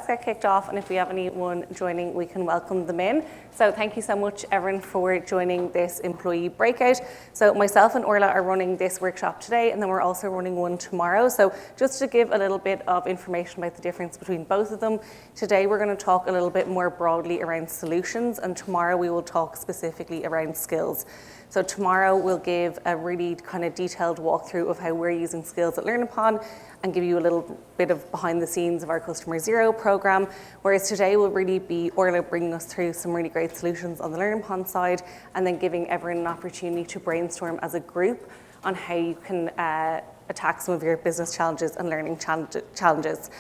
get kicked off, and if we have anyone joining, we can welcome them in. So thank you so much, everyone, for joining this employee breakout. So myself and Orla are running this workshop today, and then we're also running one tomorrow. So just to give a little bit of information about the difference between both of them, today we're going to talk a little bit more broadly around solutions, and tomorrow we will talk specifically around skills. So tomorrow we'll give a really kind of detailed walkthrough of how we're using skills at LearnUpon and give you a little bit of behind the scenes of our Customer Zero program, whereas today will really be Orla bringing us through some really great solutions on the LearnUpon side, and then giving everyone an opportunity to brainstorm as a group on how you can attack some of your business challenges and learning challenges.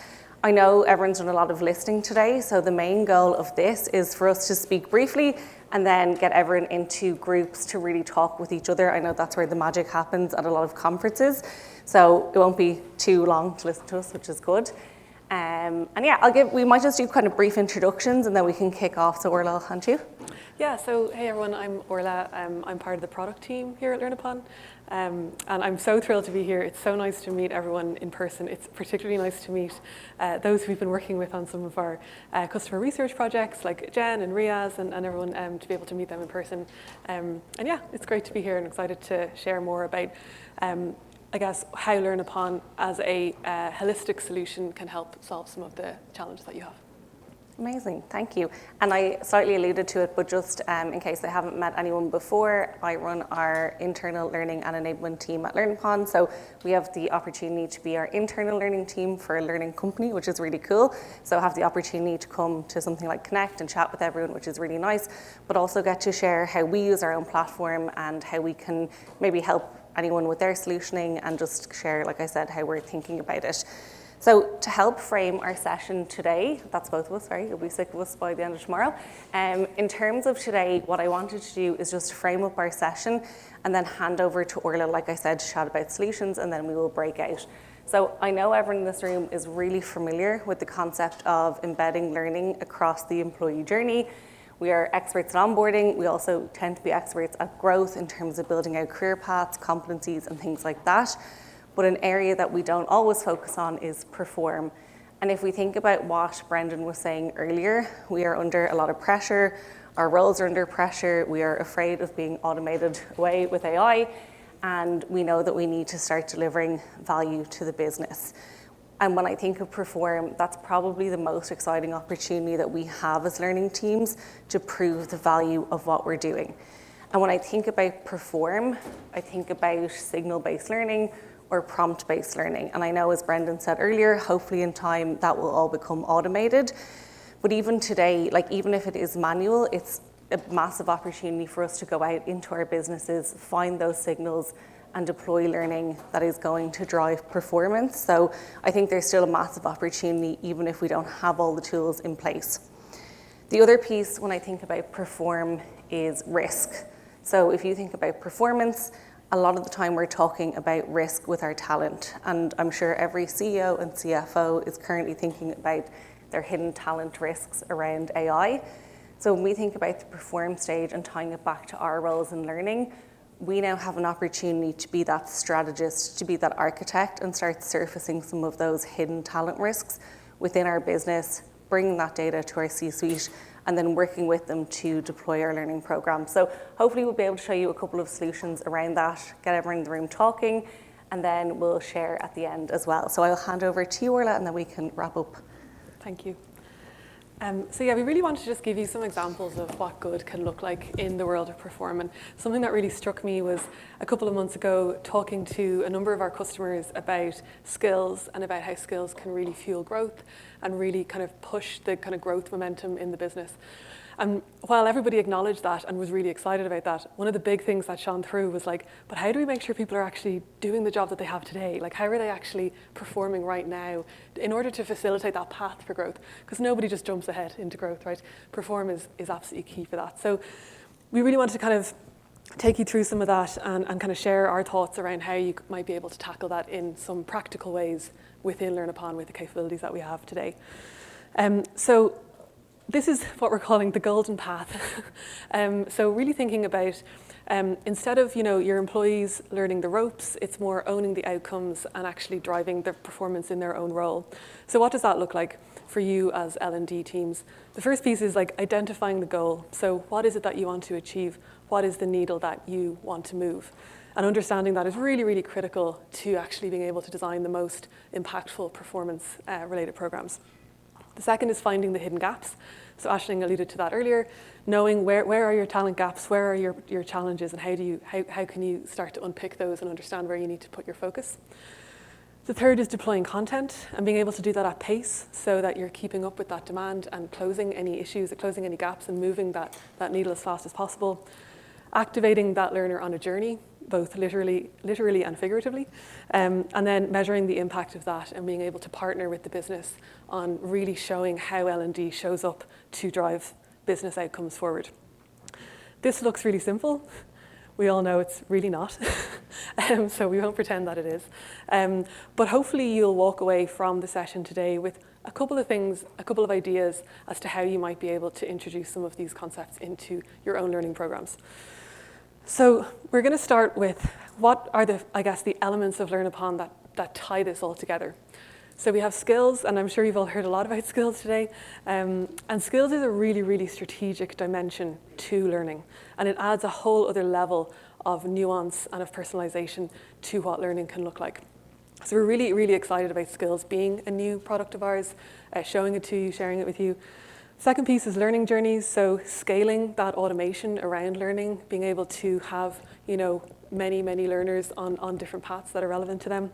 I know everyone's done a lot of listening today, so the main goal of this is for us to speak briefly and then get everyone into groups to really talk with each other. I know that's where the magic happens at a lot of conferences, so it won't be too long to listen to us, which is good. And yeah, we might just do kind of brief introductions and then we can kick off. So Orla, I'll hand to you. Yeah, so hey everyone, I'm Orla. I'm part of the product team here at LearnUpon. And I'm so thrilled to be here. It's so nice to meet everyone in person. It's particularly nice to meet those we've been working with on some of our customer research projects, like Jen and Riaz and everyone, to be able to meet them in person. And yeah, it's great to be here and excited to share more about, I guess, how LearnUpon as a holistic solution can help solve some of the challenges that you have. Amazing, thank you. And I slightly alluded to it, but just in case I haven't met anyone before, I run our internal learning and enablement team at LearnUpon. So we have the opportunity to be our internal learning team for a learning company, which is really cool. So I have the opportunity to come to something like Connect and chat with everyone, which is really nice, but also get to share how we use our own platform and how we can maybe help anyone with their solutioning and just share, like I said, how we're thinking about it. So to help frame our session today, that's both of us, sorry, you'll be sick of us by the end of tomorrow. In terms of today, what I wanted to do is just frame up our session and then hand over to Orla, like I said, to chat about solutions, and then we will break out. So I know everyone in this room is really familiar with the concept of embedding learning across the employee journey. We are experts at onboarding. We also tend to be experts at growth in terms of building out career paths, competencies, and things like that. But an area that we don't always focus on is perform. And if we think about what Brendan was saying earlier, we are under a lot of pressure. Our roles are under pressure. We are afraid of being automated away with AI. And we know that we need to start delivering value to the business. And when I think of perform, that's probably the most exciting opportunity that we have as learning teams to prove the value of what we're doing. And when I think about perform, I think about signal-based learning or prompt-based learning. And I know, as Brendan said earlier, hopefully in time that will all become automated. But even today, like even if it is manual, it's a massive opportunity for us to go out into our businesses, find those signals, and deploy learning that is going to drive performance. So I think there's still a massive opportunity, even if we don't have all the tools in place. The other piece when I think about perform is risk. So if you think about performance, a lot of the time we're talking about risk with our talent. And I'm sure every CEO and CFO is currently thinking about their hidden talent risks around AI. So when we think about the perform stage and tying it back to our roles in learning, we now have an opportunity to be that strategist, to be that architect, and start surfacing some of those hidden talent risks within our business, bringing that data to our C-suite, and then working with them to deploy our learning program. So hopefully we'll be able to show you a couple of solutions around that, get everyone in the room talking, and then we'll share at the end as well. So I'll hand over to you, Orla, and then we can wrap up. Thank you. So yeah, we really wanted to just give you some examples of what good can look like in the world of perform. And something that really struck me was a couple of months ago talking to a number of our customers about skills and about how skills can really fuel growth and really kind of push the kind of growth momentum in the business. And while everybody acknowledged that and was really excited about that, one of the big things that shone through was like, but how do we make sure people are actually doing the job that they have today? Like, how are they actually performing right now in order to facilitate that path for growth? Because nobody just jumps ahead into growth, right? Perform is absolutely key for that. So we really wanted to kind of take you through some of that and kind of share our thoughts around how you might be able to tackle that in some practical ways within LearnUpon with the capabilities that we have today. So this is what we're calling the golden path. So really thinking about Instead of your employees learning the ropes, it's more owning the outcomes and actually driving their performance in their own role. So what does that look like for you as L&D teams? The first piece is like identifying the goal. So what is it that you want to achieve? What is the needle that you want to move? And understanding that is really, really critical to actually being able to design the most impactful performance-related programs. The second is finding the hidden gaps. So Aisling alluded to that earlier, knowing where are your talent gaps, where are your challenges, and how can you start to unpick those and understand where you need to put your focus. The third is deploying content and being able to do that at pace so that you're keeping up with that demand and closing any issues, closing any gaps, and moving that needle as fast as possible. Activating that learner on a journey, both literally and figuratively, and then measuring the impact of that and being able to partner with the business on really showing how L&D shows up to drive business outcomes forward. This looks really simple. We all know it's really not, so we won't pretend that it is. But hopefully you'll walk away from the session today with a couple of things, a couple of ideas as to how you might be able to introduce some of these concepts into your own learning programs. So we're going to start with what are the elements of LearnUpon that tie this all together. So we have skills, and I'm sure you've all heard a lot about skills today. And skills is a really, really strategic dimension to learning. And it adds a whole other level of nuance and of personalization to what learning can look like. So we're really, really excited about skills being a new product of ours, showing it to you, sharing it with you. Second piece is learning journeys, so scaling that automation around learning, being able to have many, many learners on different paths that are relevant to them.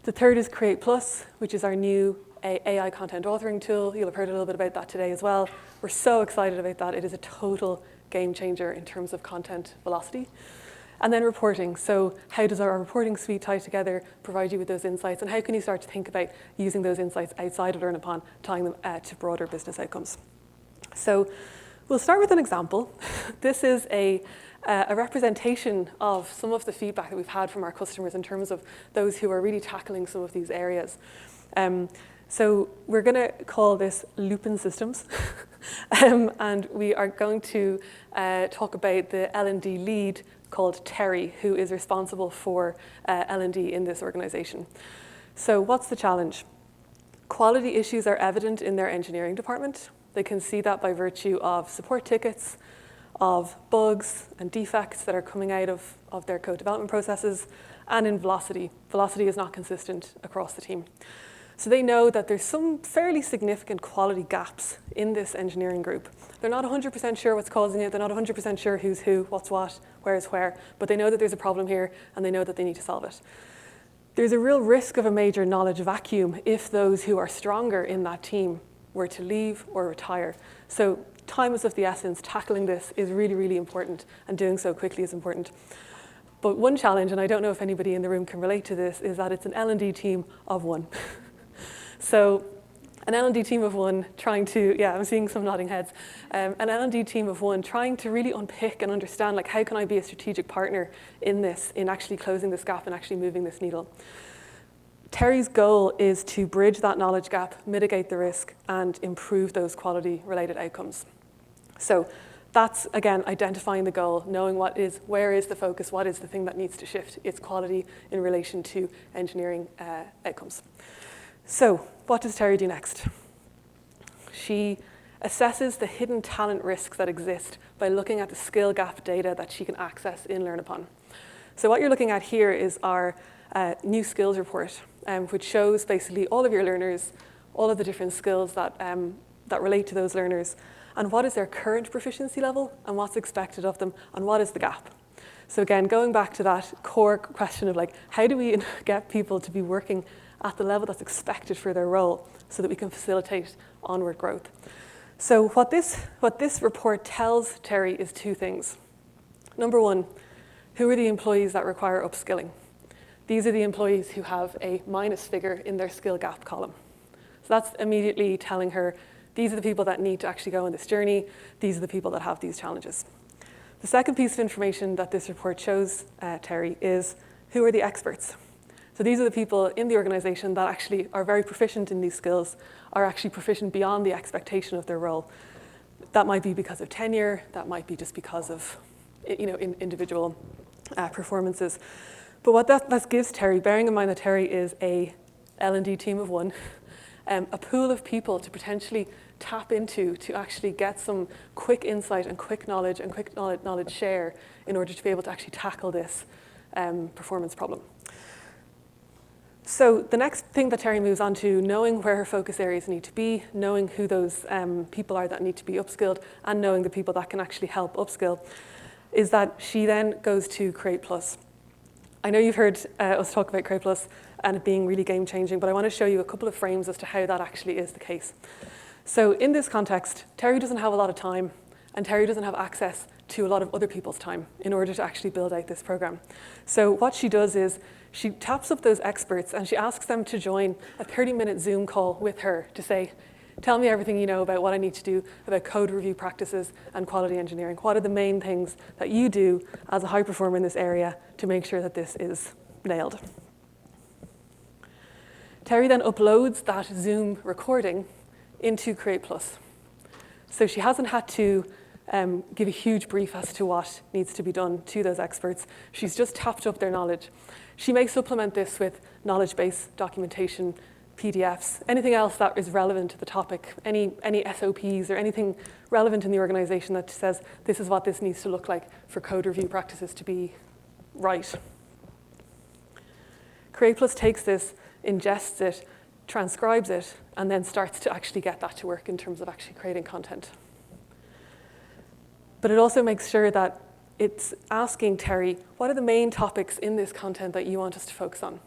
The third is Create Plus, which is our new AI content authoring tool. You'll have heard a little bit about that today as well. We're so excited about that. It is a total game changer in terms of content velocity. And then reporting. So how does our reporting suite tie together, provide you with those insights, and how can you start to think about using those insights outside of LearnUpon, tying them to broader business outcomes? So we'll start with an example. This is a representation of some of the feedback that we've had from our customers in terms of those who are really tackling some of these areas. So we're going to call this Lupin Systems, and we are going to talk about the L&D lead called Terry, who is responsible for L&D in this organization. So what's the challenge? Quality issues are evident in their engineering department. They can see that by virtue of support tickets, of bugs and defects that are coming out of their code development processes, and in velocity. Velocity is not consistent across the team. So they know that there's some fairly significant quality gaps in this engineering group. They're not 100% sure what's causing it. They're not 100% sure who's who, what's what, where's where, but they know that there's a problem here and they know that they need to solve it. There's a real risk of a major knowledge vacuum if those who are stronger in that team were to leave or retire. So time is of the essence. Tackling this is really, really important, and doing so quickly is important. But one challenge, and I don't know if anybody in the room can relate to this, is that it's an L&D team of one. So an L&D team of one trying to, I'm seeing some nodding heads, an L&D team of one trying to really unpick and understand, like, how can I be a strategic partner in this, in actually closing this gap and actually moving this needle. Terry's goal is to bridge that knowledge gap, mitigate the risk, and improve those quality-related outcomes. So that's, again, identifying the goal, knowing where is the focus, what is the thing that needs to shift its quality in relation to engineering outcomes. So what does Terry do next? She assesses the hidden talent risks that exist by looking at the skill gap data that she can access in LearnUpon. So what you're looking at here is our new skills report, which shows basically all of your learners, all of the different skills that relate to those learners, and what is their current proficiency level, and what's expected of them, and what is the gap. So again, going back to that core question of, like, how do we get people to be working at the level that's expected for their role so that we can facilitate onward growth. So what this report tells Terry is two things. Number one, who are the employees that require upskilling? These are the employees who have a minus figure in their skill gap column. So that's immediately telling her, these are the people that need to actually go on this journey. These are the people that have these challenges. The second piece of information that this report shows Terry is, who are the experts? So these are the people in the organization that actually are very proficient in these skills, are actually proficient beyond the expectation of their role. That might be because of tenure, that might be just because of in individual performances. But what that gives Terry, bearing in mind that Terry is a L&D team of one, a pool of people to potentially tap into to actually get some quick insight and quick knowledge share in order to be able to actually tackle this performance problem. So the next thing that Terry moves on to, knowing where her focus areas need to be, knowing who those people are that need to be upskilled, and knowing the people that can actually help upskill, is that she then goes to Create Plus. I know you've heard us talk about Create Plus and it being really game-changing, but I want to show you a couple of frames as to how that actually is the case. So in this context, Terry doesn't have a lot of time, and Terry doesn't have access to a lot of other people's time in order to actually build out this program. So what she does is she taps up those experts and she asks them to join a 30-minute Zoom call with her to say, tell me everything you know about what I need to do about code review practices and quality engineering. What are the main things that you do as a high performer in this area to make sure that this is nailed? Terry then uploads that Zoom recording into Create Plus. So she hasn't had to give a huge brief as to what needs to be done to those experts. She's just tapped up their knowledge. She may supplement this with knowledge base documentation, PDFs, anything else that is relevant to the topic, any SOPs or anything relevant in the organization that says this is what this needs to look like for code review practices to be right. Create Plus takes this, ingests it, transcribes it, and then starts to actually get that to work in terms of actually creating content. But it also makes sure that it's asking Terry, what are the main topics in this content that you want us to focus on?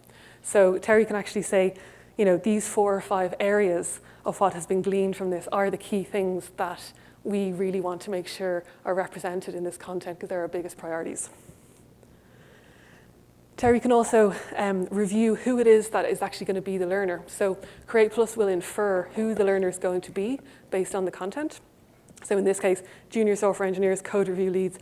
So Terry can actually say, these 4 or 5 areas of what has been gleaned from this are the key things that we really want to make sure are represented in this content because they're our biggest priorities. Terry can also review who it is that is actually going to be the learner. So Create Plus will infer who the learner is going to be based on the content. So in this case, junior software engineers, code review leads,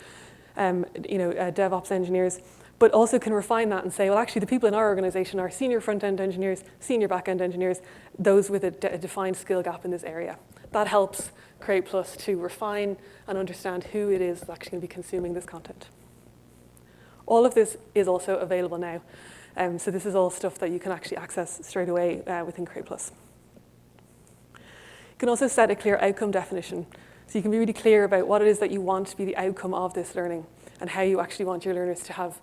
DevOps engineers, but also can refine that and say, well, actually, the people in our organization are senior front-end engineers, senior back-end engineers, those with a defined skill gap in this area. That helps Create Plus to refine and understand who it is that's actually going to be consuming this content. All of this is also available now. So this is all stuff that you can actually access straight away within Create Plus. You can also set a clear outcome definition. So you can be really clear about what it is that you want to be the outcome of this learning and how you actually want your learners to have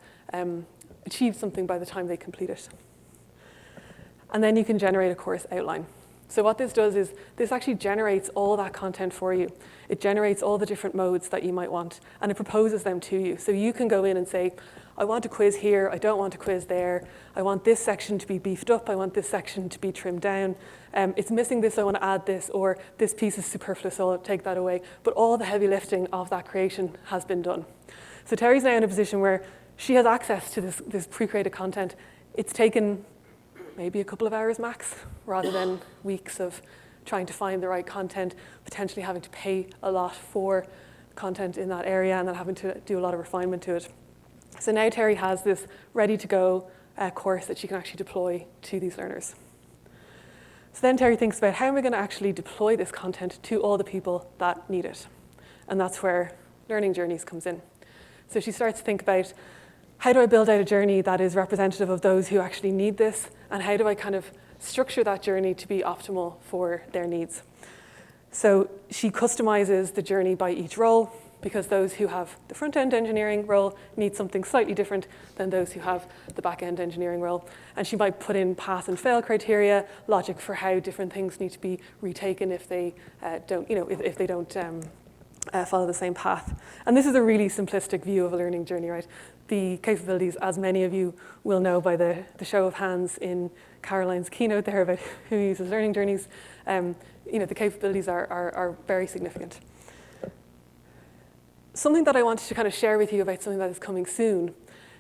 achieved something by the time they complete it. And then you can generate a course outline. So what this does is this actually generates all that content for you. It generates all the different modes that you might want, and it proposes them to you. So you can go in and say, I want a quiz here, I don't want a quiz there, I want this section to be beefed up, I want this section to be trimmed down, it's missing this, I want to add this, or this piece is superfluous, so I'll take that away. But all the heavy lifting of that creation has been done. So Terry's now in a position where she has access to this pre-created content. It's taken maybe a couple of hours max, rather than weeks of trying to find the right content, potentially having to pay a lot for content in that area, and then having to do a lot of refinement to it. So now Terry has this ready-to-go course that she can actually deploy to these learners. So then Terry thinks about, how am I going to actually deploy this content to all the people that need it? And that's where Learning Journeys comes in. So she starts to think about, how do I build out a journey that is representative of those who actually need this? And how do I kind of structure that journey to be optimal for their needs? So she customizes the journey by each role, because those who have the front-end engineering role need something slightly different than those who have the back-end engineering role. And she might put in pass and fail criteria, logic for how different things need to be retaken if they don't, if they don't follow the same path. And this is a really simplistic view of a learning journey, right? The capabilities, as many of you will know by the show of hands in Caroline's keynote there about who uses learning journeys, the capabilities are very significant. Something that I wanted to kind of share with you about something that is coming soon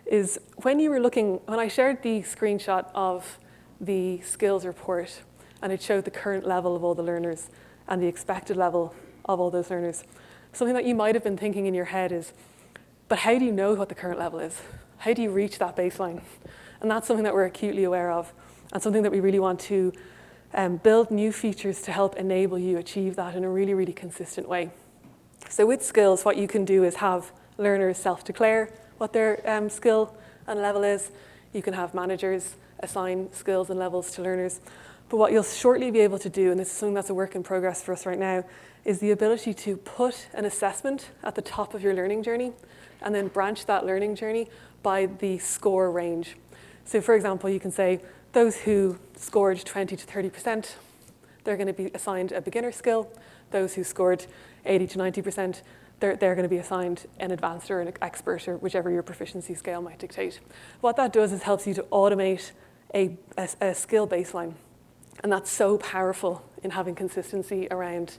is when I shared the screenshot of the skills report and it showed the current level of all the learners and the expected level of all those learners, something that you might have been thinking in your head is, but how do you know what the current level is? How do you reach that baseline? And that's something that we're acutely aware of, and something that we really want to build new features to help enable you achieve that in a really, really consistent way. So with skills, what you can do is have learners self-declare what their skill and level is. You can have managers assign skills and levels to learners. But what you'll shortly be able to do, and this is something that's a work in progress for us right now, is the ability to put an assessment at the top of your learning journey and then branch that learning journey by the score range. So for example, you can say those who scored 20 to 30%, they're going to be assigned a beginner skill. Those who scored 80 to 90%, they're going to be assigned an advanced or an expert, or whichever your proficiency scale might dictate. What that does is helps you to automate a skill baseline. And that's so powerful in having consistency around,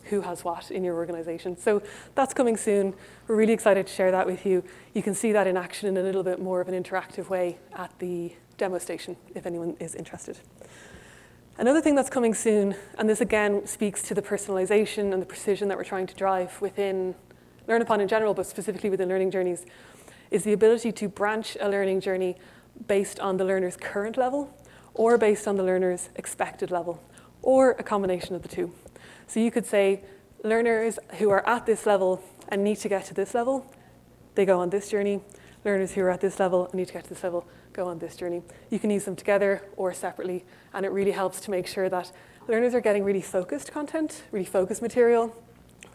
who has what in your organization. So that's coming soon. We're really excited to share that with you. You can see that in action in a little bit more of an interactive way at the demo station, if anyone is interested. Another thing that's coming soon, and this again speaks to the personalization and the precision that we're trying to drive within LearnUpon in general, but specifically within learning journeys, is the ability to branch a learning journey based on the learner's current level or based on the learner's expected level, or a combination of the two. So you could say learners who are at this level and need to get to this level, they go on this journey. Learners who are at this level and need to get to this level go on this journey. You can use them together or separately, and it really helps to make sure that learners are getting really focused content, really focused material.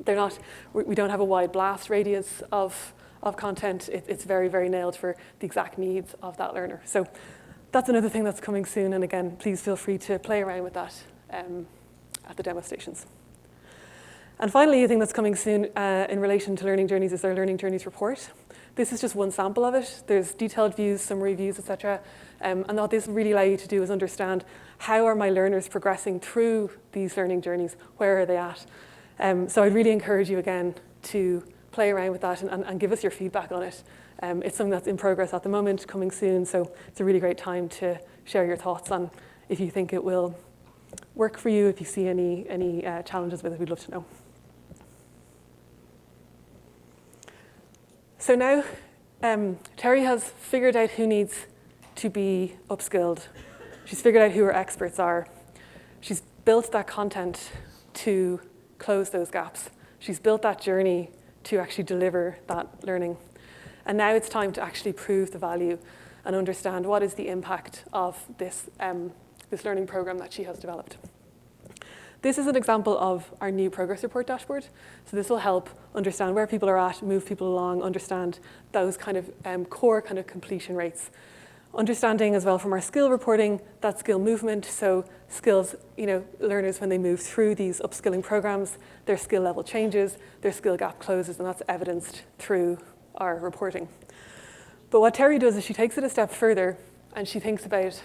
We don't have a wide blast radius of content. It's very, very nailed for the exact needs of that learner. So that's another thing that's coming soon, and again, please feel free to play around with that at the demo stations. And finally, a thing that's coming soon in relation to learning journeys is our Learning Journeys report. This is just one sample of it. There's detailed views, summary views, etc. And what this really allows you to do is understand how are my learners progressing through these learning journeys? Where are they at? So I'd really encourage you again to play around with that and give us your feedback on it. It's something that's in progress at the moment, coming soon, so it's a really great time to share your thoughts on if you think it will work for you, if you see any challenges with it, we'd love to know. So now, Terry has figured out who needs to be upskilled. She's figured out who her experts are. She's built that content to close those gaps. She's built that journey to actually deliver that learning. And now it's time to actually prove the value and understand what is the impact of this learning program that she has developed. This is an example of our new progress report dashboard. So this will help understand where people are at, move people along, understand those kind of core kind of completion rates. Understanding as well from our skill reporting, that skill movement, so skills, learners when they move through these upskilling programs, their skill level changes, their skill gap closes, and that's evidenced through our reporting. But what Terry does is she takes it a step further and she thinks about,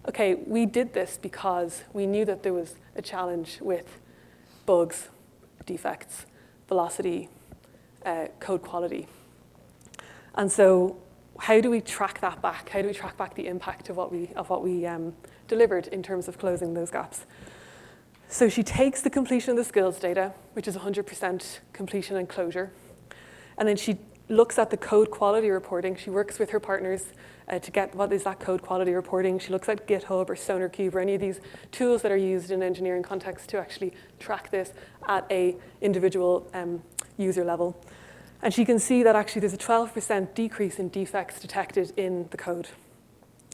okay, we did this because we knew that there was a challenge with bugs, defects, velocity, code quality. And so how do we track that back? How do we track back the impact of what we delivered in terms of closing those gaps? So she takes the completion of the skills data, which is 100% completion and closure, and then she looks at the code quality reporting. She works with her partners to get what is that code quality reporting. She looks at GitHub or SonarQube or any of these tools that are used in engineering context to actually track this at a individual user level. And she can see that actually there's a 12% decrease in defects detected in the code.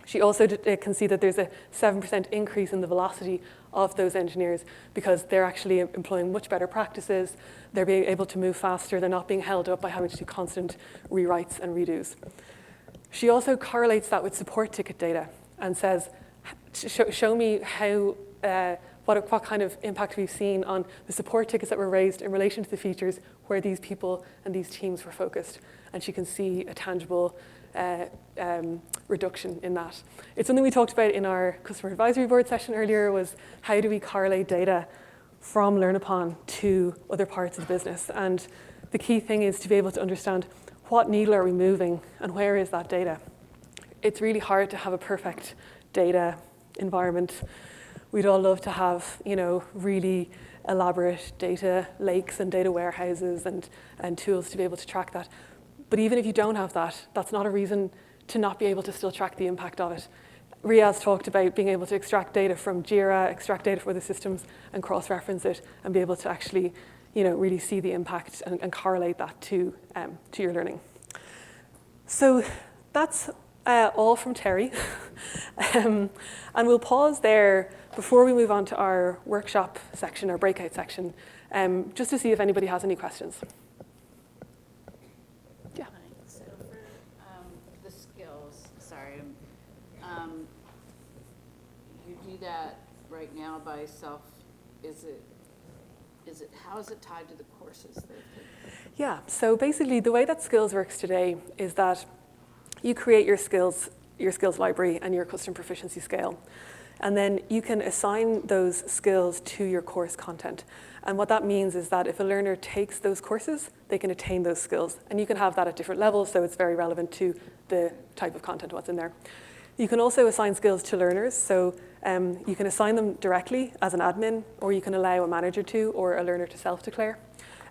She also can see that there's a 7% increase in the velocity of those engineers because they're actually employing much better practices. They're being able to move faster. They're not being held up by having to do constant rewrites and redos. She also correlates that with support ticket data and says, show me how, what kind of impact we've seen on the support tickets that were raised in relation to the features where these people and these teams were focused. And she can see a tangible reduction in that. It's something we talked about in our customer advisory board session earlier, was how do we correlate data from LearnUpon to other parts of the business. And the key thing is to be able to understand what needle are we moving and where is that data. It's really hard to have a perfect data environment. We'd all love to have, really elaborate data lakes and data warehouses and tools to be able to track that. But even if you don't have that, that's not a reason to not be able to still track the impact of it. Riaz talked about being able to extract data from Jira, extract data from other systems and cross-reference it and be able to actually, really see the impact and correlate that to your learning. So that's all from Terry. And we'll pause there before we move on to our workshop section, our breakout section, just to see if anybody has any questions. Yeah. So for the skills, sorry, you do that right now by self. How is it tied to the courses? Yeah, so basically the way that skills works today is that you create your skills library and your custom proficiency scale. And then you can assign those skills to your course content. And what that means is that if a learner takes those courses, they can attain those skills. And you can have that at different levels, so it's very relevant to the type of content, what's in there. You can also assign skills to learners, so you can assign them directly as an admin, or you can allow a manager to, or a learner to self-declare.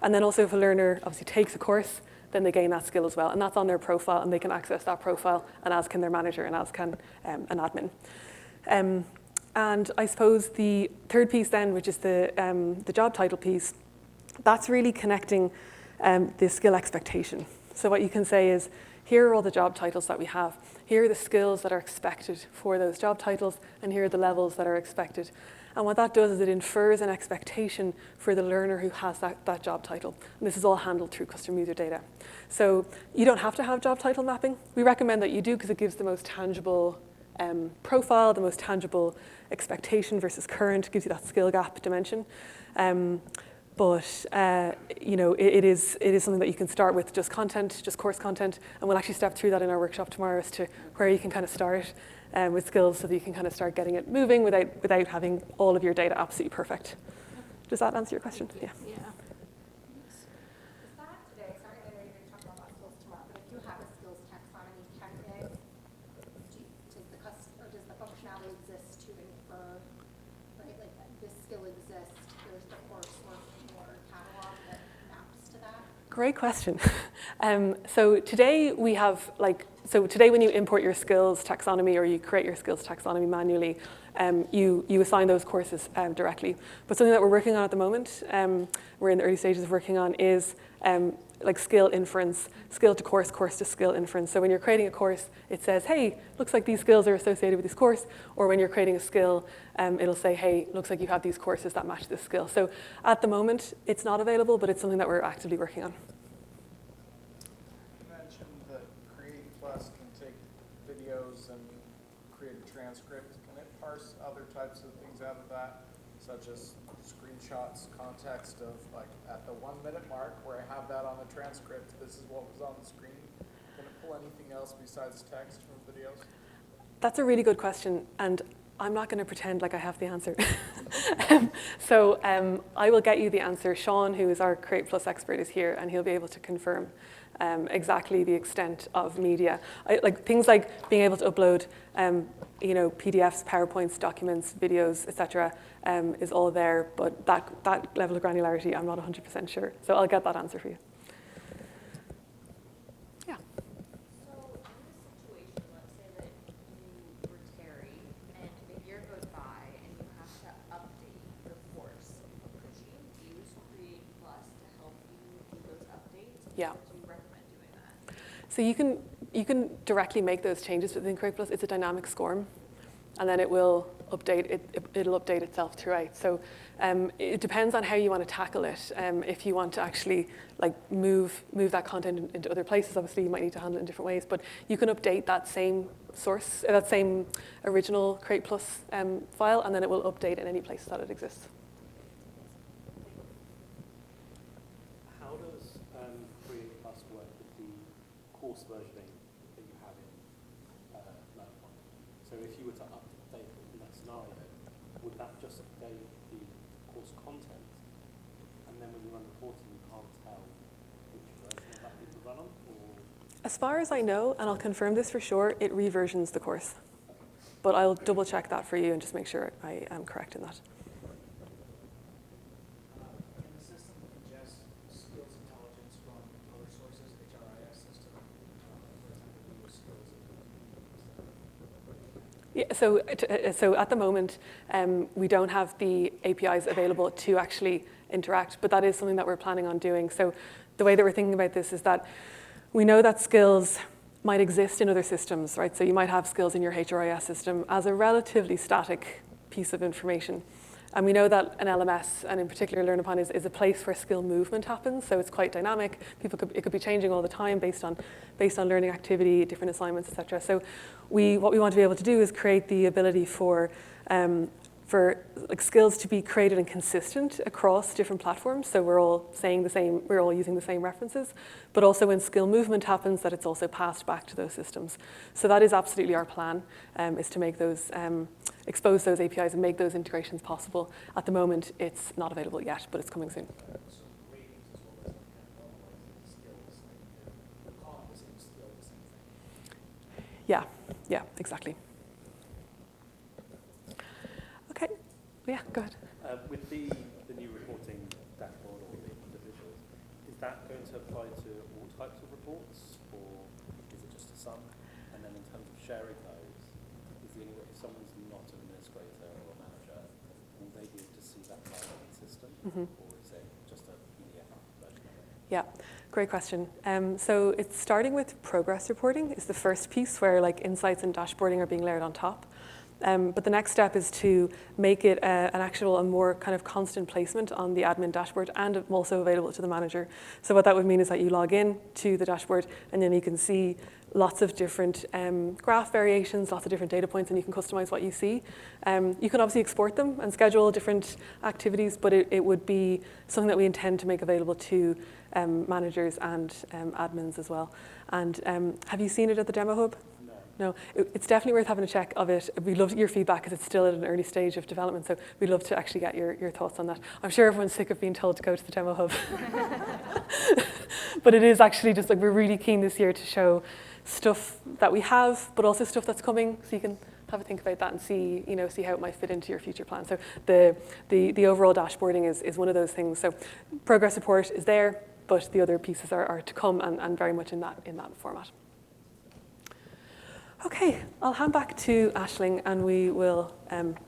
And then also if a learner obviously takes a course, then they gain that skill as well. And that's on their profile, and they can access that profile, and as can their manager, and as can an admin. And I suppose the third piece then, which is the job title piece, that's really connecting the skill expectation. So what you can say is, here are all the job titles that we have. Here are the skills that are expected for those job titles, and here are the levels that are expected. And what that does is it infers an expectation for the learner who has that job title. And this is all handled through custom user data. So you don't have to have job title mapping. We recommend that you do because it gives the most tangible profile, the most tangible expectation versus current, gives you that skill gap dimension. But it is something that you can start with just content, just course content, and we'll actually step through that in our workshop tomorrow as to where you can kind of start with skills so that you can kind of start getting it moving without having all of your data absolutely perfect. Does that answer your question? Yeah. Yeah. Is that today, sorry, I know you're going to talk about skills tomorrow, but if you have a skills taxonomy today, does the functionality exist to infer, right, like this skill exists, there's the coursework or catalog that maps to that? Great question. So today we have today when you import your skills taxonomy or you create your skills taxonomy manually, you assign those courses directly. But something that we're working on at the moment, we're in the early stages of working on, is like skill inference, skill to course, course to skill inference. So when you're creating a course, it says, hey, looks like these skills are associated with this course. Or when you're creating a skill, it'll say, hey, looks like you have these courses that match this skill. So at the moment, it's not available, but it's something that we're actively working on. You mentioned that Create Plus can take videos and create a transcript. Can it parse other types of things out of that, such as screenshots, context of like at the 1 minute mark where I have that on the transcript, this is what was on the screen? Can it pull anything else besides text from videos? That's a really good question, and I'm not going to pretend like I have the answer. So I will get you the answer. Sean, who is our Create Plus expert, is here, and he'll be able to confirm exactly the extent of media. Like things like being able to upload PDFs, PowerPoints, documents, videos, etc. Is all there, but that level of granularity, I'm not 100% sure. So I'll get that answer for you. Yeah. So in this situation, let's say that you were Terry, and a year goes by, and you have to update your course. Could you use Create Plus to help you do those updates? Yeah. Do you recommend doing that? So you can directly make those changes within Create Plus. It's a dynamic SCORM, and then it will update. It'll update itself throughout. So it depends on how you want to tackle it. If you want to actually like move that content into other places, obviously you might need to handle it in different ways. But you can update that same source, that same original Create Plus file, and then it will update in any places that it exists. How does Create Plus work with the course versioning that you have in LearnUpon? So if you were to update in that scenario, would that just update the course content? And then when you run reporting, you can't tell which version of that people run on? Or? As far as I know, and I'll confirm this for sure, it reversions the course. But I'll double check that for you and just make sure I am correct in that. Can the system ingest skills intelligence from other sources, HRIS system, for example, Google Skills? Yeah, so at the moment, we don't have the APIs available to actually interact, but that is something that we're planning on doing. So the way that we're thinking about this is that we know that skills might exist in other systems, right? So you might have skills in your HRIS system as a relatively static piece of information. And we know that an LMS, and in particular LearnUpon, is a place where skill movement happens. So it's quite dynamic. It could be changing all the time based on learning activity, different assignments, et cetera. So what we want to be able to do is create the ability for like skills to be created and consistent across different platforms. So we're all saying the same, we're all using the same references, but also when skill movement happens, that it's also passed back to those systems. So that is absolutely our plan, is to make those, expose those APIs and make those integrations possible. At the moment, it's not available yet, but it's coming soon. So ratings as well as normalizing skills, like they're calling the same skill the same thing. Yeah, exactly. Okay, yeah, go ahead. With the new reporting dashboard or the visuals, is that going to apply to all types of reports, or is it just to some? And then in terms of sharing those, is there any way, if someone's not an administrator or a manager, will they be able to see that via the system, or is it just a PDF version of it? Yeah, great question. So it's starting with progress reporting is the first piece where like insights and dashboarding are being layered on top. But the next step is to make it an actual and more kind of constant placement on the admin dashboard and also available to the manager. So what that would mean is that you log in to the dashboard and then you can see lots of different graph variations, lots of different data points, and you can customize what you see. You can obviously export them and schedule different activities, but it would be something that we intend to make available to managers and admins as well. And have you seen it at the Demo Hub? No, it's definitely worth having a check of it. We'd love your feedback because it's still at an early stage of development, so we'd love to actually get your thoughts on that. I'm sure everyone's sick of being told to go to the Demo Hub. But it is actually just like we're really keen this year to show stuff that we have, but also stuff that's coming, so you can have a think about that and see how it might fit into your future plan. So the overall dashboarding is one of those things. So progress report is there, but the other pieces are to come and very much in that format. Okay, I'll hand back to Aisling and we will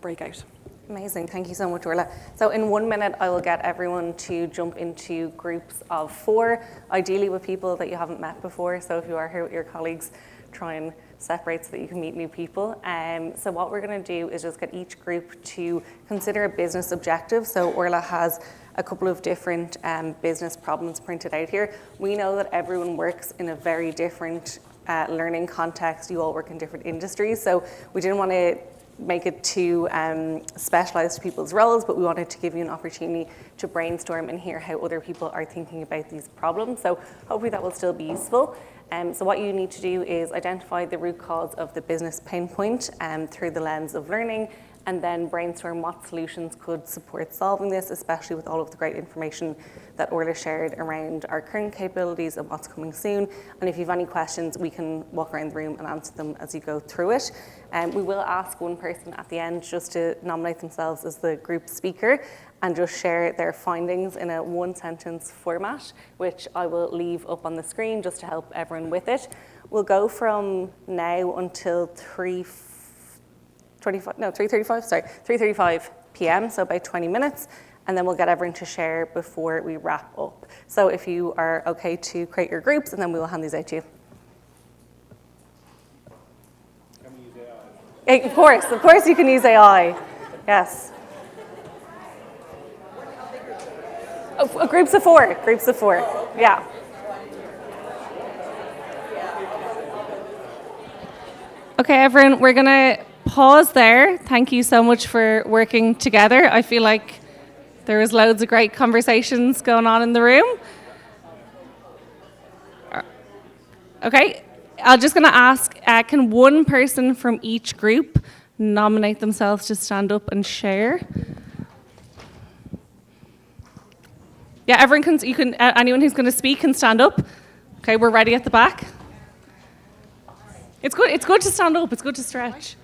break out. Amazing, thank you so much, Orla. So in 1 minute, I will get everyone to jump into groups of 4, ideally with people that you haven't met before. So if you are here with your colleagues, try and separate so that you can meet new people. So what we're gonna do is just get each group to consider a business objective. So Orla has a couple of different business problems printed out here. We know that everyone works in a very different learning context. You all work in different industries, so we didn't want to make it too specialized to people's roles, but we wanted to give you an opportunity to brainstorm and hear how other people are thinking about these problems. So hopefully that will still be useful. So what you need to do is identify the root cause of the business pain point through the lens of learning, and then brainstorm what solutions could support solving this, especially with all of the great information that Orla shared around our current capabilities and what's coming soon. And if you have any questions, we can walk around the room and answer them as you go through it. We will ask one person at the end just to nominate themselves as the group speaker and just share their findings in a 1-sentence format, which I will leave up on the screen just to help everyone with it. We'll go from now until 3:35 p.m., so about 20 minutes, and then we'll get everyone to share before we wrap up. So if you are okay to create your groups, and then we will hand these out to you. Can we use AI? Of course you can use AI, yes. Oh, groups of 4, yeah. Okay, everyone, we're gonna pause there. Thank you so much for working together. I feel like there was loads of great conversations going on in the room. Okay, I'm just going to ask, can one person from each group nominate themselves to stand up and share? Yeah, everyone can, anyone who's going to speak can stand up. Okay, we're ready at the back. It's good to stand up, it's good to stretch.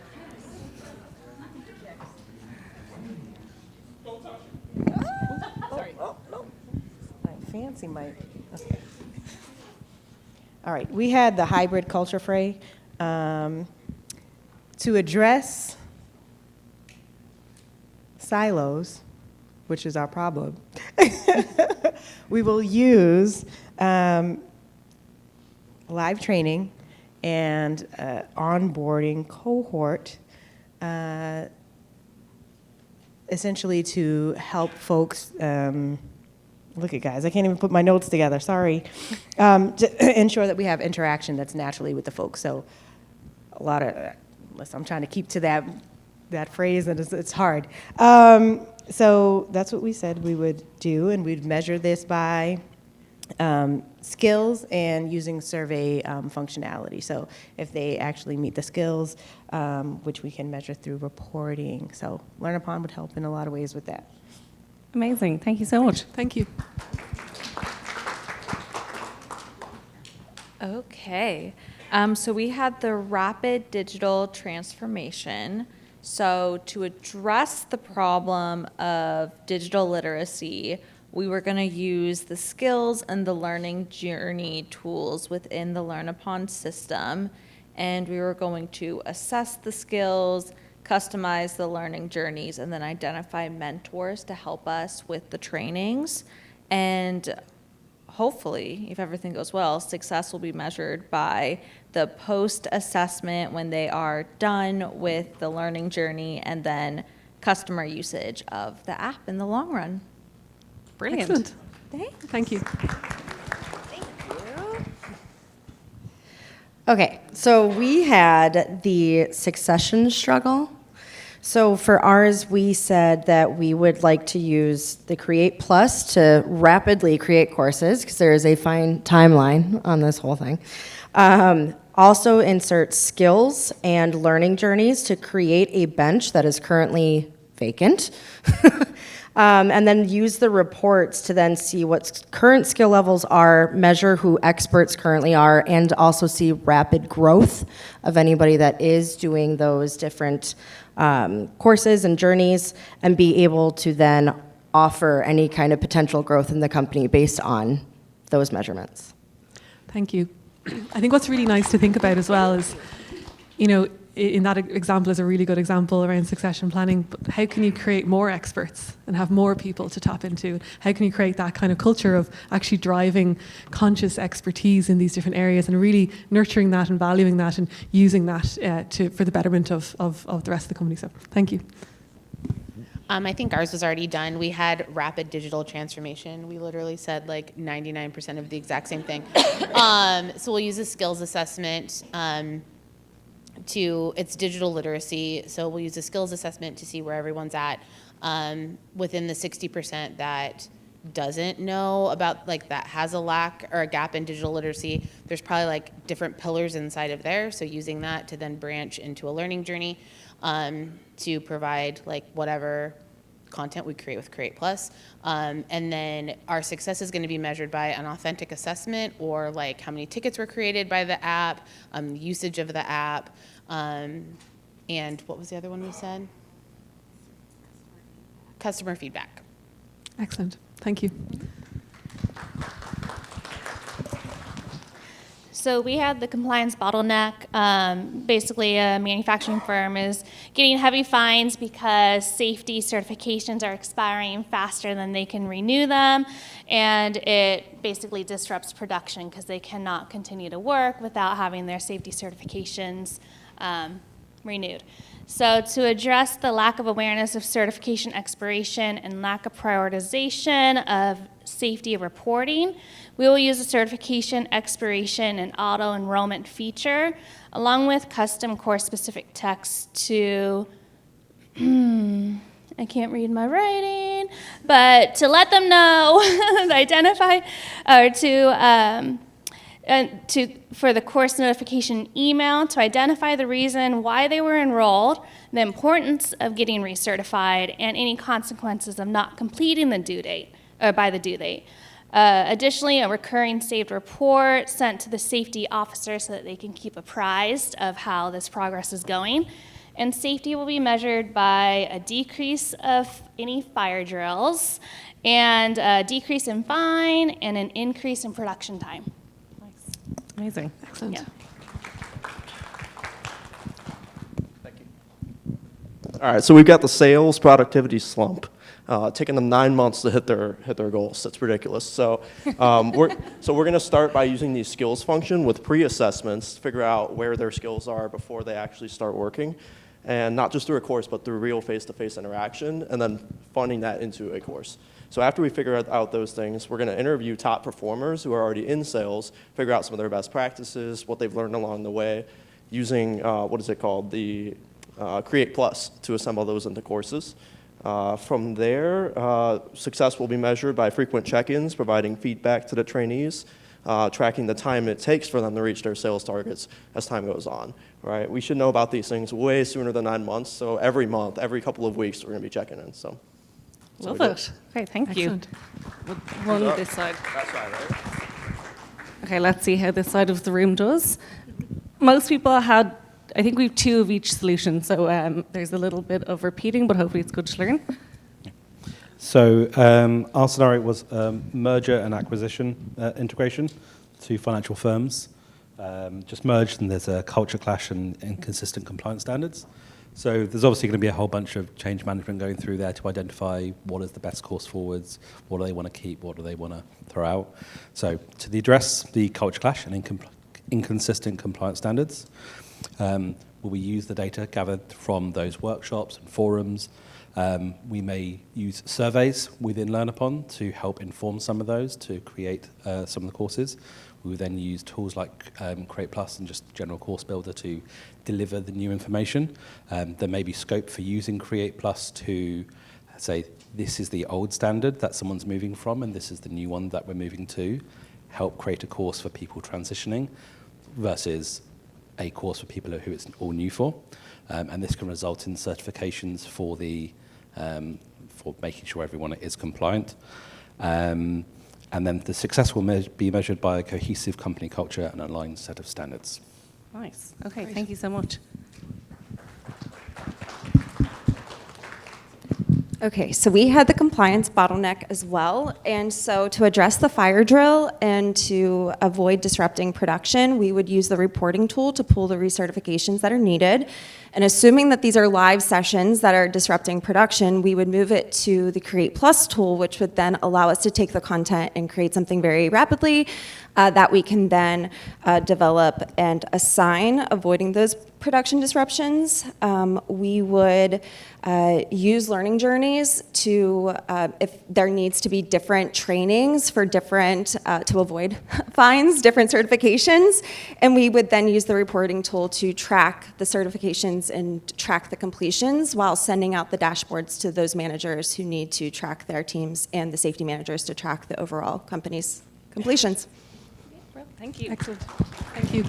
Sorry. Oh, no. Fancy mic. Okay. All right. We had the hybrid culture fray. to address silos, which is our problem, we will use live training and onboarding cohort essentially to help folks, look at guys, I can't even put my notes together, sorry, to ensure that we have interaction that's naturally with the folks. So a lot of, listen, I'm trying to keep to that phrase, and it's hard. So that's what we said we would do, and we'd measure this by skills and using survey functionality. So if they actually meet the skills, which we can measure through reporting. So LearnUpon would help in a lot of ways with that. Amazing. Thank you so much. Thank you. Okay. So we had the rapid digital transformation. So to address the problem of digital literacy, we were going to use the skills and the learning journey tools within the LearnUpon system. And we were going to assess the skills, customize the learning journeys, and then identify mentors to help us with the trainings. And hopefully, if everything goes well, success will be measured by the post-assessment when they are done with the learning journey, and then customer usage of the app in the long run. Brilliant. Excellent. Thanks. Thank you. Okay, so we had the succession struggle. So for ours, we said that we would like to use the Create Plus to rapidly create courses, because there is a fine timeline on this whole thing. Also insert skills and learning journeys to create a bench that is currently vacant. And then use the reports to then see what current skill levels are, measure who experts currently are, and also see rapid growth of anybody that is doing those different courses and journeys, and be able to then offer any kind of potential growth in the company based on those measurements. Thank you. I think what's really nice to think about as well is, you know, in that example is a really good example around succession planning, but how can you create more experts and have more people to tap into? How can you create that kind of culture of actually driving conscious expertise in these different areas and really nurturing that and valuing that and using that for the betterment of the rest of the company? So thank you. I think ours was already done. We had rapid digital transformation. We literally said like 99% of the exact same thing. So we'll use a skills assessment it's digital literacy. So we'll use a skills assessment to see where everyone's at within the 60% that doesn't know about, like, that has a lack or a gap in digital literacy. There's probably like different pillars inside of there. So using that to then branch into a learning journey to provide like whatever content we create with Create Plus. And then our success is going to be measured by an authentic assessment, or like how many tickets were created by the app, usage of the app, and what was the other one we said? Customer feedback. Excellent. Thank you. So we had the compliance bottleneck. Basically, a manufacturing firm is getting heavy fines because safety certifications are expiring faster than they can renew them, and it basically disrupts production because they cannot continue to work without having their safety certifications renewed. So to address the lack of awareness of certification expiration and lack of prioritization of safety reporting, we will use a certification expiration and auto-enrollment feature, along with custom course-specific text to, I can't read my writing, but to let them know, identify, or for the course notification email, to identify the reason why they were enrolled, the importance of getting recertified, and any consequences of not completing the due date, or by the due date. Additionally, a recurring saved report sent to the safety officer so that they can keep apprised of how this progress is going. And safety will be measured by a decrease of any fire drills, and a decrease in fine, and an increase in production time. Amazing. Excellent. Yeah. Thank All right, so we've got the sales productivity slump. Taking them 9 months to hit their goals. That's ridiculous. So we're going to start by using the skills function with pre-assessments to figure out where their skills are before they actually start working, and not just through a course, but through real face-to-face interaction, and then funding that into a course. So after we figure out those things, we're going to interview top performers who are already in sales, figure out some of their best practices, what they've learned along the way, using the Create Plus to assemble those into courses. From there, success will be measured by frequent check-ins, providing feedback to the trainees, tracking the time it takes for them to reach their sales targets as time goes on. Right? We should know about these things way sooner than 9 months. So every month, every couple of weeks, we're going to be checking in. So. Love it. Okay, thank you. One this side. That side, right? Okay, let's see how this side of the room does. Most people had, I think we have 2 of each solution, so there's a little bit of repeating, but hopefully it's good to learn. So our scenario was merger and acquisition integration to financial firms. Just merged, and there's a culture clash and inconsistent compliance standards. So there's obviously going to be a whole bunch of change management going through there to identify what is the best course forwards, what do they want to keep, what do they want to throw out. So to address the culture clash and inconsistent compliance standards, will we use the data gathered from those workshops and forums? We may use surveys within LearnUpon to help inform some of those to create some of the courses. We will then use tools like Create Plus and just general course builder to deliver the new information. There may be scope for using Create Plus to say, this is the old standard that someone's moving from, and this is the new one that we're moving to. Help create a course for people transitioning versus a course for people who it's all new for. And this can result in certifications for for making sure everyone is compliant. And then the success will be measured by a cohesive company culture and aligned set of standards. Nice. Okay, thank you so much. Okay, so we had the compliance bottleneck as well. And so to address the fire drill and to avoid disrupting production, we would use the reporting tool to pull the recertifications that are needed. And assuming that these are live sessions that are disrupting production, we would move it to the Create Plus tool, which would then allow us to take the content and create something very rapidly that we can then develop and assign, avoiding those production disruptions. We would use learning journeys to, if there needs to be different trainings for different, to avoid fines, different certifications, and we would then use the reporting tool to track the certifications and track the completions while sending out the dashboards to those managers who need to track their teams and the safety managers to track the overall company's completions. Thank you. Excellent. Thank you.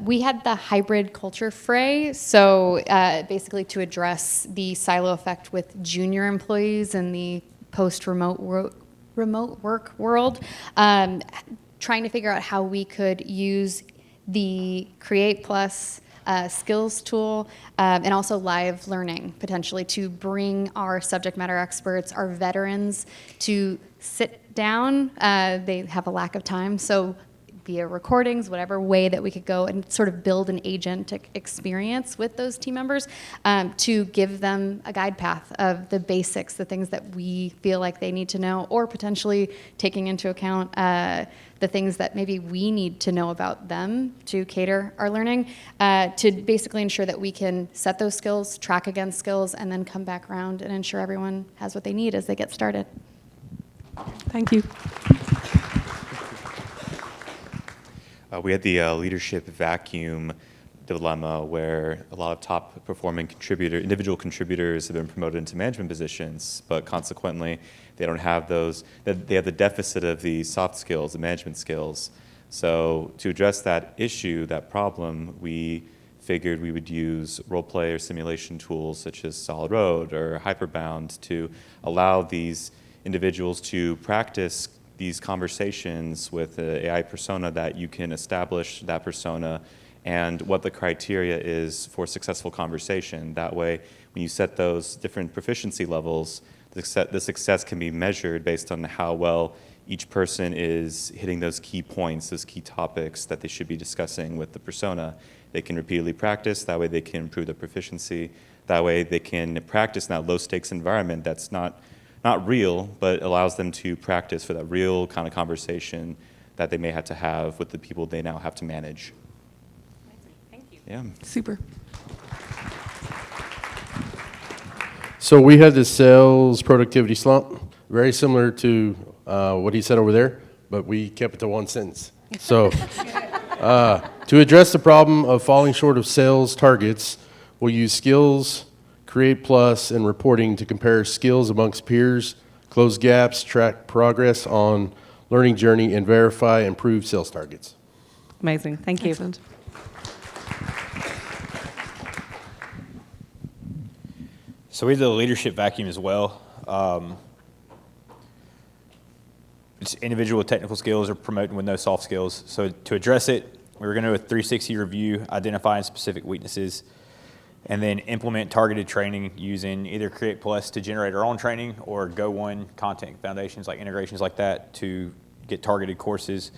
We had the hybrid culture fray, so basically to address the silo effect with junior employees in the post-remote work world, trying to figure out how we could use the Create Plus skills tool and also live learning potentially to bring our subject matter experts, our veterans, to sit down. They have a lack of time, so via recordings, whatever way that we could go and sort of build an agentic experience with those team members to give them a guide path of the basics, the things that we feel like they need to know, or potentially taking into account the things that maybe we need to know about them to cater our learning, to basically ensure that we can set those skills, track against skills, and then come back around and ensure everyone has what they need as they get started. Thank you. We had the leadership vacuum dilemma where a lot of top performing individual contributors have been promoted into management positions, but consequently they don't have those, they have the deficit of the soft skills, the management skills. So to address that issue, that problem, we figured we would use role play or simulation tools such as Solid Road or Hyperbound to allow these individuals to practice these conversations with the AI persona, that you can establish that persona and what the criteria is for successful conversation. That way, when you set those different proficiency levels, the success can be measured based on how well each person is hitting those key points, those key topics that they should be discussing with the persona. They can repeatedly practice, that way they can improve their proficiency, that way they can practice in that low-stakes environment that's not real, but allows them to practice for that real kind of conversation that they may have to have with the people they now have to manage. Thank you. Yeah. Super. So we had this sales productivity slump, very similar to what he said over there, but we kept it to one sentence. So to address the problem of falling short of sales targets, we'll use skills, Create Plus, and reporting to compare skills amongst peers, close gaps, track progress on learning journey, and verify improved sales targets. Amazing. Thank you. Excellent. So we did a leadership vacuum as well. It's individual technical skills are promoting with no soft skills. So to address it, we were going to do a 360 review, identifying specific weaknesses, and then implement targeted training using either Create Plus to generate our own training or Go One content foundations like integrations like that to get targeted courses.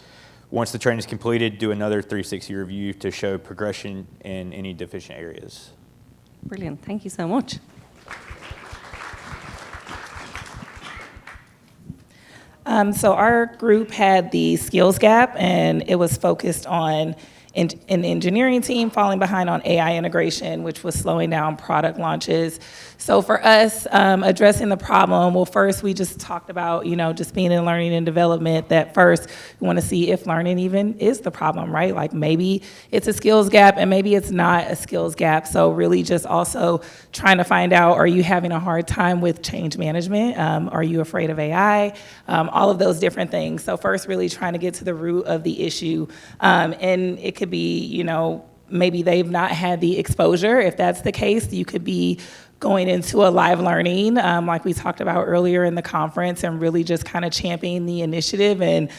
Once the training is completed, do another 360 review to show progression in any deficient areas. Brilliant. Thank you so much. So our group had the skills gap, and it was focused on an engineering team falling behind on AI integration, which was slowing down product launches. So for us, addressing the problem, well, first we just talked about, just being in learning and development, that first we want to see if learning even is the problem, right? Like maybe it's a skills gap and maybe it's not a skills gap. So really just also trying to find out, are you having a hard time with change management? Are you afraid of AI? All of those different things. So first really trying to get to the root of the issue. And it could be, maybe they've not had the exposure. If that's the case, you could be going into a live learning, like we talked about earlier in the conference, and really just kind of championing the initiative and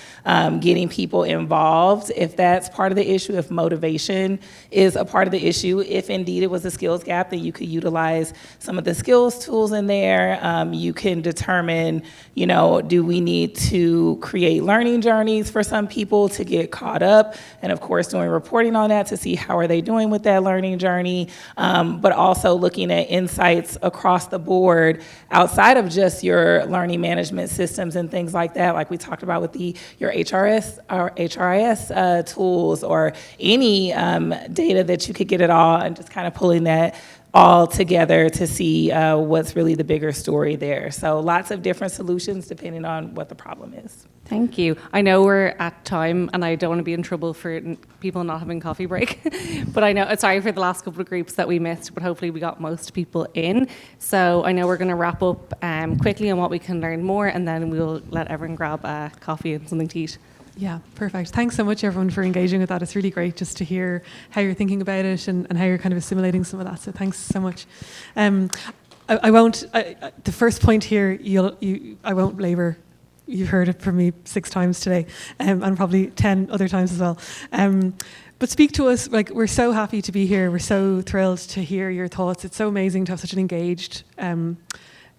getting people involved. If that's part of the issue, if motivation is a part of the issue, if indeed it was a skills gap, then you could utilize some of the skills tools in there. You can determine, do we need to create learning journeys for some people to get caught up? And of course, doing reporting on that to see how are they doing with that learning journey, but also looking at insights across the board outside of just your learning management systems and things like that, like we talked about with your HRIS tools, or any data that you could get at all, and just kind of pulling that all together to see what's really the bigger story there. So lots of different solutions depending on what the problem is. Thank you. I know we're at time, and I don't want to be in trouble for people not having coffee break, but I know, sorry for the last couple of groups that we missed, but hopefully we got most people in. So I know we're going to wrap up quickly on what we can learn more, and then we'll let everyone grab a coffee and something to eat. Yeah, perfect. Thanks so much, everyone, for engaging with that. It's really great just to hear how you're thinking about it and how you're kind of assimilating some of that. So thanks so much. I won't, the first point here, I won't belabor. You've heard it from me 6 times today, and probably 10 other times as well. But speak to us. Like, we're so happy to be here. We're so thrilled to hear your thoughts. It's so amazing to have such an engaged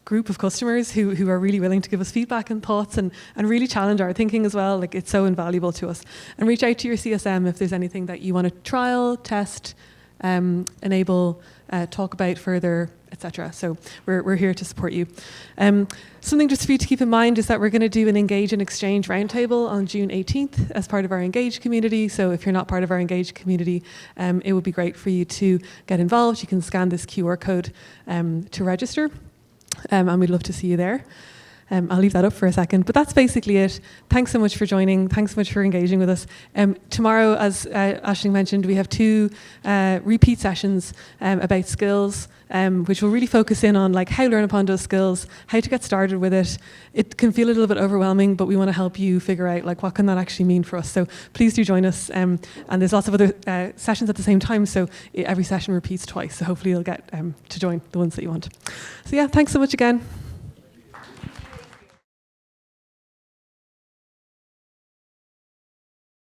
group of customers who are really willing to give us feedback and thoughts and really challenge our thinking as well. Like, it's so invaluable to us. And reach out to your CSM if there's anything that you want to trial, test, enable, talk about further, etc. So we're here to support you. Something just for you to keep in mind is that we're going to do an Engage and Exchange roundtable on June 18th as part of our Engage community. So if you're not part of our Engage community, it would be great for you to get involved. You can scan this QR code to register, and we'd love to see you there. I'll leave that up for a second, but that's basically it. Thanks so much for joining. Thanks so much for engaging with us. Tomorrow, as Aisling mentioned, we have 2 repeat sessions about skills, which will really focus in on like how LearnUpon does skills, how to get started with it. It can feel a little bit overwhelming, but we want to help you figure out like what can that actually mean for us. So please do join us. And there's lots of other sessions at the same time, so every session repeats twice. So hopefully you'll get to join the ones that you want. So yeah, thanks so much again.